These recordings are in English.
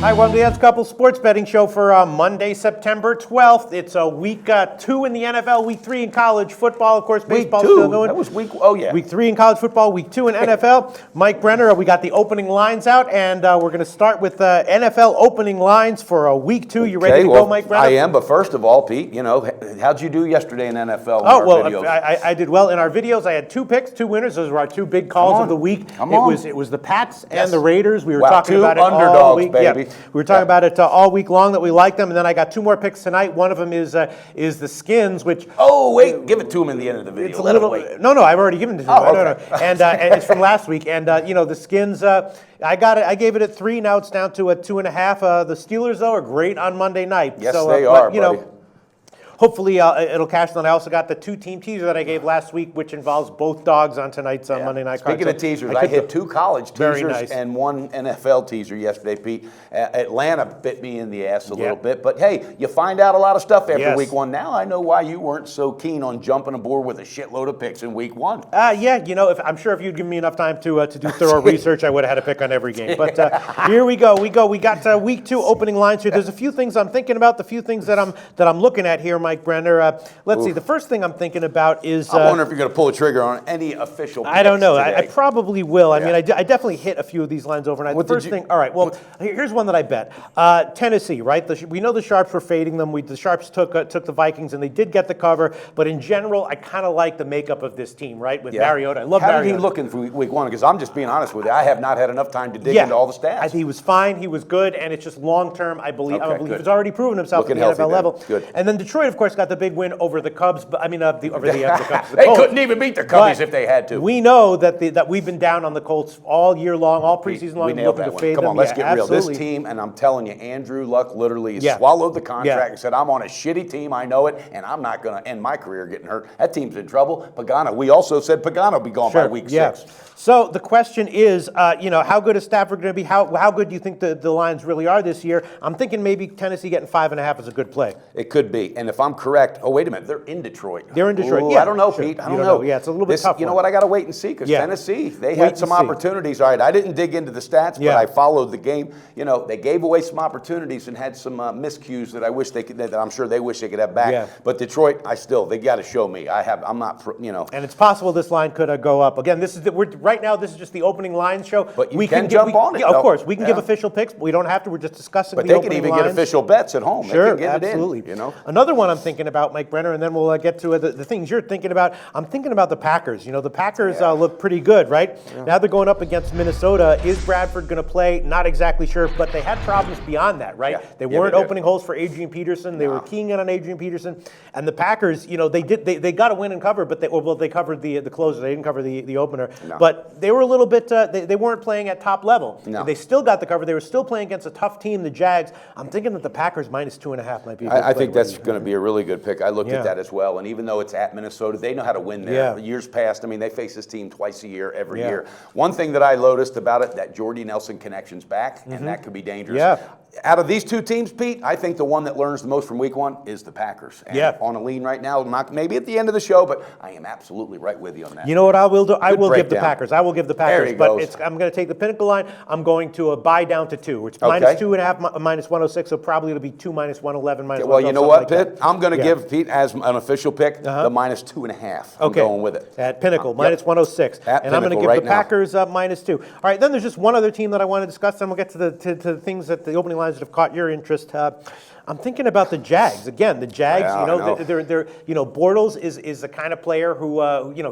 Hi, welcome to the Odds Couple Sports Betting Show for Monday, September 12th. It's week 2 in the NFL, week 3 in college football. Of course, baseball's still going. That was week. Oh yeah. Week 3 in college football, week 2 in NFL. Mike Brenner, we got the opening lines out, and we're going to start with NFL opening lines for week 2. You ready to go, Mike Brenner? I am, but first of all, Pete, how'd you do yesterday in NFL? I did well in our videos. I had 2 picks, 2 winners. Those were our 2 big calls of the week. It was the Pats and the Raiders. We were talking about it all week. Baby. Yeah. We were talking about it all week long that we liked them, and then I got 2 more picks tonight. One of them is the Skins, which give it to him in the end of the video. It's a little no, I've already given it to him. No. And it's from last week, and the Skins. I gave it at 3. Now it's down to a 2.5. The Steelers though are great on Monday night. Yes, they are. Buddy. Hopefully it'll cash. Then I also got the 2-team teaser that I gave last week, which involves both dogs on tonight's Monday night card. Speaking of teasers, I hit 2 college teasers and 1 NFL teaser yesterday, Pete. Atlanta bit me in the ass a little bit, but hey, you find out a lot of stuff after week 1. Now I know why you weren't so keen on jumping aboard with a shitload of picks in week 1. I'm sure if you'd given me enough time to do thorough research, I would have had a pick on every game. But here we go. We got week 2 opening lines here. There's a few things I'm thinking about. The few things that I'm looking at here, Mike Brenner. Let's see. The first thing I'm thinking about is. I wonder if you're going to pull a trigger on any official picks. I don't know. Today. I probably will. I mean, I definitely hit a few of these lines overnight. The first thing. All right. Well, here's one that I bet. Tennessee, right? We know the Sharps were fading them. The Sharps took the Vikings, and they did get the cover. But in general, I kind of like the makeup of this team, right? With Mariota, I love Mariota. How did he look in week 1? Because I'm just being honest with you. I have not had enough time to dig into all the stats. I think he was fine. He was good, and it's just long term. I believe he's already proven himself at the NFL level. Good. And then Detroit, of course, got the big win over the Cubs. But I mean, over the Cubs. They couldn't even beat the Cubbies if they had to. We know that we've been down on the Colts all year long, all preseason long. We nailed that one. Come on, let's get real. This team, and I'm telling you, Andrew Luck literally swallowed the contract and said, "I'm on a shitty team. I know it, and I'm not going to end my career getting hurt." That team's in trouble. Pagano. We also said Pagano will be gone by week 6. So the question is, how good is Stafford going to be? How good do you think the Lions really are this year? I'm thinking maybe Tennessee getting 5.5 is a good play. It could be, and if I'm correct, wait a minute, they're in Detroit. They're in Detroit. I don't know, Pete. I don't know. Yeah, it's a little bit tough. You know what? I got to wait and see because Tennessee, they had some opportunities. All right, I didn't dig into the stats, but I followed the game. They gave away some opportunities and had some miscues that I wish they could. That I'm sure they wish they could have back. Yeah. But Detroit, they got to show me. I'm not. And it's possible this line could go up again. Right now. This is just the opening line show. But we can jump on it. Of course, we can give official picks. But we don't have to. We're just discussing. But they can even get official bets at home. Sure, they can get absolutely. It in, Another one I'm thinking about, Mike Brenner, and then we'll get to the things you're thinking about. I'm thinking about the Packers. The Packers look pretty good, right? Yeah. Now they're going up against Minnesota. Is Bradford going to play? Not exactly sure, but they had problems beyond that, right? Yeah. They weren't opening holes for Adrian Peterson. They were keying in on Adrian Peterson, and the Packers, they got a win and cover, but they covered the closer. They didn't cover the opener, but they were a little bit. They weren't playing at top level. No. They still got the cover. They were still playing against a tough team, the Jags. I'm thinking that the Packers minus 2.5 might be. I think that's going to be a really good pick. I looked at that as well, and even though it's at Minnesota, they know how to win there. Yeah. Years past, they face this team twice a year, every year. One thing that I noticed about it, that Jordy Nelson connection's back, and that could be dangerous. Yeah. Out of these 2 teams, Pete, I think the one that learns the most from week 1 is the Packers. And on a lean right now, not maybe at the end of the show, but I am absolutely right with you on that. You know what I will do? I will give the Packers. I'm going to take the Pinnacle line. I'm going to buy down to 2, which minus 2.5, minus 106, so probably it'll be 2 minus 111, minus 112. Well, you know what, Pitt? I'm going to give Pete, as an official pick, the minus 2.5. I'm going with it. At Pinnacle, minus 106. And I'm going to give the Packers minus 2. All right, then there's just one other team that I want to discuss, then we'll get to the things that the opening lines that have caught your interest. I'm thinking about the Jags. Again, the Jags, they're Bortles is the kind of player who,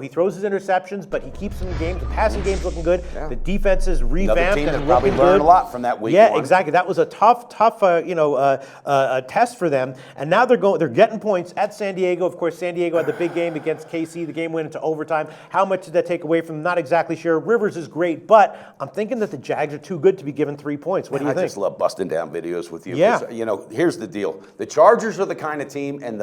he throws his interceptions, but he keeps them in games. The passing game's looking good. Yeah. The defense is revamped. Another team and that probably learned a lot from that week. Yeah, exactly. That was a tough, test for them. And now they're getting points at San Diego. Of course, San Diego had the big game against KC. The game went into overtime. How much did that take away from them? Not exactly sure. Rivers is great, but I'm thinking that the Jags are too good to be given 3 points. What do you think? I just love busting down videos with you. Yeah. Here's the deal. The Chargers are the kind of team, and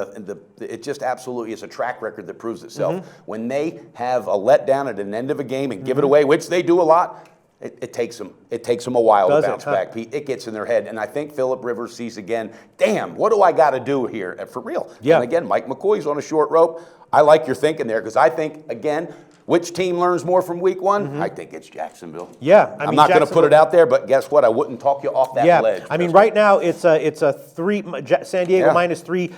it just absolutely is a track record that proves itself. Mm-hmm. When they have a letdown at an end of a game and give it away, which they do a lot, it takes them a while to bounce back, Pete. It gets in their head, and I think Phillip Rivers sees again, damn, what do I got to do here? For real. Yeah. And again, Mike McCoy's on a short rope. I like your thinking there because I think, again, Which team learns more from week one? I think it's Jacksonville. Yeah, I'm not going to put it out there, but guess what? I wouldn't talk you off that ledge. I mean, right now it's a 3. San Diego -3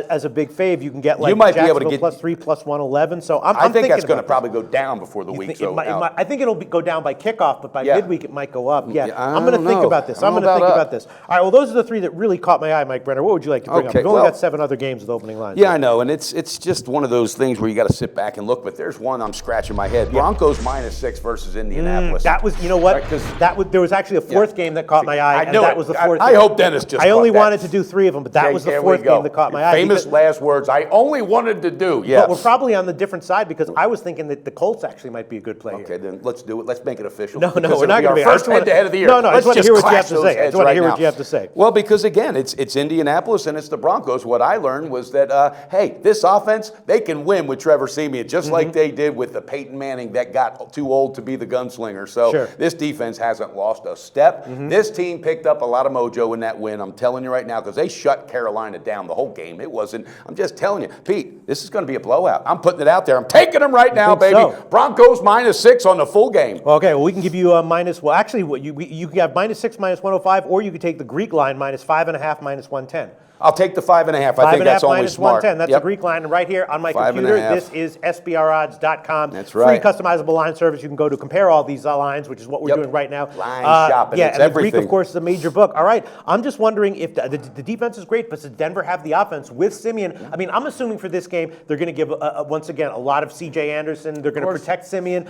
as a big fave. You can get like you might Jacksonville be able to get +3 +111. So I'm I think thinking that's going to about probably go down before the week. I think it'll go down by kickoff, but by midweek it might go up. Yeah, I I'm going to don't think know. about this. I I'm don't going to know think about about this. All right. Well, those are the 3 that really caught my eye, Mike Brenner. What would you like to bring up? We've only got 7 other games with opening lines. Yeah, I know, and it's just one of those things where you got to sit back and look. But there's one I'm scratching my head. Broncos -6 versus Indianapolis. That was, you know what? Right, there was actually a 4th game that caught my eye. I know that was the 4th. I hope Dennis just. I only caught that. wanted to do 3 of them, but that was the 4th game that caught my eye. Famous last words. I only wanted to do. Yes. But we're probably on the different side because I was thinking that the Colts actually might be a good play here. Okay, then let's do it. Let's make it official. No, because we're not it'll going to be our first head-to-head of the year. No, I just want to hear what you have to say. I just want to hear right what you have to say. Well, because again, it's Indianapolis and it's the Broncos. What I learned was that, hey, this offense, they can win with Trevor Siemian, just like they did with the Peyton Manning that got too old to be the gunslinger. So this defense hasn't lost a step. This team picked up a lot of mojo in that win. I'm telling you right now, because they shut Carolina down the whole game. It wasn't. I'm just telling you, Pete, this is going to be a blowout. I'm putting it out there. I'm taking them right now, baby. So? Broncos -6 on the full game. Okay, well, we can give you a minus. Well, actually, you can have -6 -105, or you could take the Greek line -5.5 -110. I'll take the 5.5. I think that's only smart. -110. That's a Greek line. And right here on my computer, this is SBRodds.com. That's right. Free customizable line service. You can go to compare all these lines, which is what we're doing right now. Line shopping. Yeah, it's and everything. the Greek, of course, is a major book. All right, I'm just wondering if the defense is great, but does Denver have the offense with Siemian? I mean, I'm assuming for this game, they're going to give, once again, a lot of C.J. Anderson. They're going to protect Siemian.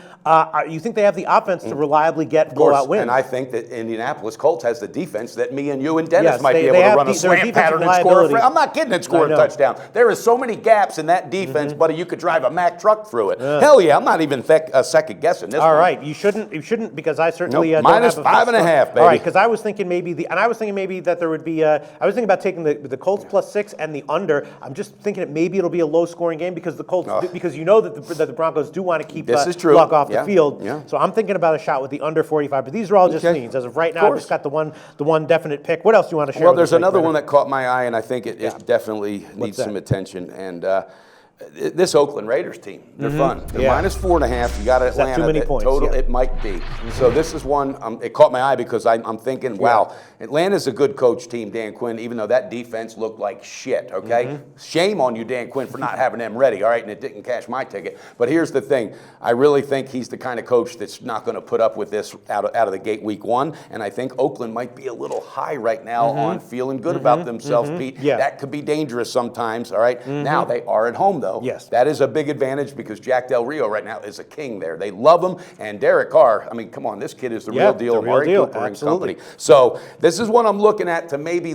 You think they have the offense to reliably get blowout wins? And I think that Indianapolis Colts has the defense that me and you and Dennis might be able to run a slant pattern and score. I'm not kidding and score a touchdown. There is so many gaps in that defense, buddy. You could drive a Mack truck through it. Hell yeah, I'm not even second guessing this. All right, you shouldn't because I certainly don't minus have 5.5, baby. All right, because I was thinking maybe that there would be. I was thinking about taking the Colts +6 and the under. I'm just thinking that maybe it'll be a low-scoring game because the Colts because you know that the Broncos do want to keep Luck off the field. Yeah. So I'm thinking about a shot with the under 45. But these are all just leans. As of right now, I've just got the one definite pick. What else do you want to share? Well, there's another one that caught my eye, and I think it definitely needs some attention. And this Oakland Raiders team, they're fun. They're -4.5. You got Atlanta. Too many points, total, it might be. So this is one. It caught my eye because I'm thinking, wow, Atlanta's a good coach team, Dan Quinn. Even though that defense looked like shit. Okay, shame on you, Dan Quinn, for not having them ready. All right, and it didn't cash my ticket. But here's the thing: I really think he's the kind of coach that's not going to put up with this out of the gate week one. And I think Oakland might be a little high right now on feeling good about themselves, Pete. Yeah. That could be dangerous sometimes. All right. Now they are at home though. Yes. That is a big advantage because Jack Del Rio right now is a king there. They love him. And Derek Carr, I mean, come on, this kid is the real deal. Amari Cooper and company. So this is what I'm looking at to maybe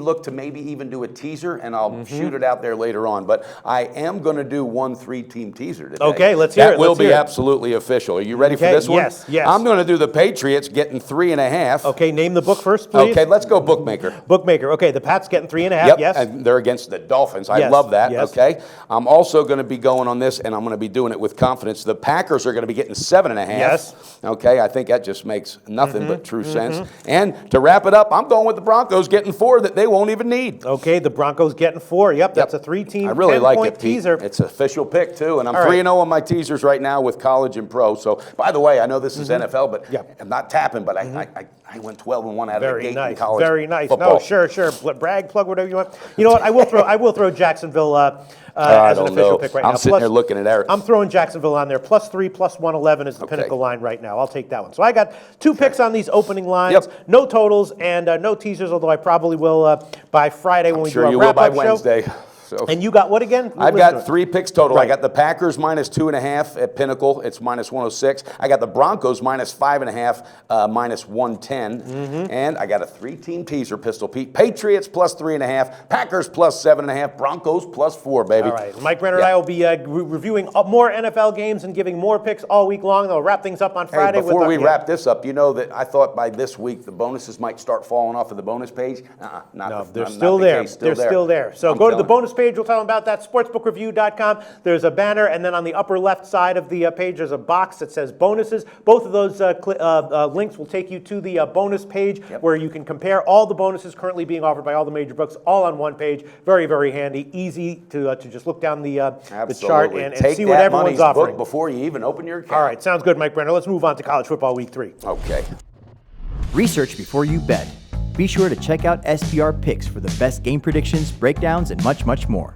even do a teaser, and I'll shoot it out there later on. But I am going to do one 3-team teaser today. Okay, let's hear it. That will be absolutely official. Are you ready for this one? Yes. I'm going to do the Patriots getting 3.5. Okay, name the book first, please. Okay, let's go bookmaker. Bookmaker. Okay, the Pats getting 3.5. Yep, yes. and they're against the Dolphins. I love that. Yes. Okay, I'm also going to be going on this, and I'm going to be doing it with confidence. The Packers are going to be getting 7.5. Yes. Okay, I think that just makes nothing but true sense. And to wrap it up, I'm going with the Broncos getting 4 that they won't even need. Okay, the Broncos getting 4. Yep, that's a 3-team. I really like it, Pete. Teaser. It's an official pick too, and I'm 3-0 on my teasers right now with college and pro. So, by the way, I know this is NFL, but I'm not tapping. But I went 12-1 out of the gate in college. Very nice. Football. No, sure. Brag, plug, whatever you want. You know what? I will throw Jacksonville as an official pick right now. I'm sitting there looking at Eric. I'm throwing Jacksonville on there. +3, +111 is the pinnacle line right now. I'll take that one. So I got 2 picks on these opening lines. No totals and no teasers, although I probably will by Friday when we do our wrap-up show. By Wednesday. So. And you got what again? I've got 3 picks total. I got the Packers -2.5 at Pinnacle. It's -106. I got the Broncos -5.5, -110. And I got a 3-team teaser, Pistol Pete. Patriots +3.5, Packers +7.5, Broncos +4, baby. All right. Mike Brenner and I will be reviewing more NFL games and giving more picks all week long. They'll wrap things up on Friday. Hey, before we wrap this up, you know that I thought by this week the bonuses might start falling off of the bonus page. They're still there. They're still there. So go to the bonus page will tell them about that, sportsbookreview.com. There's a banner, and then on the upper left side of the page, there's a box that says bonuses. Both of those links will take you to the bonus page where you can compare all the bonuses currently being offered by all the major books, all on one page. Very, very handy. Easy to just look down the chart and see what everyone's offering. Before you even open your account. All right, sounds good, Mike Brenner. Let's move on to college football week 3. Okay. Research before you bet. Be sure to check out SBR Picks for the best game predictions, breakdowns, and much, much more.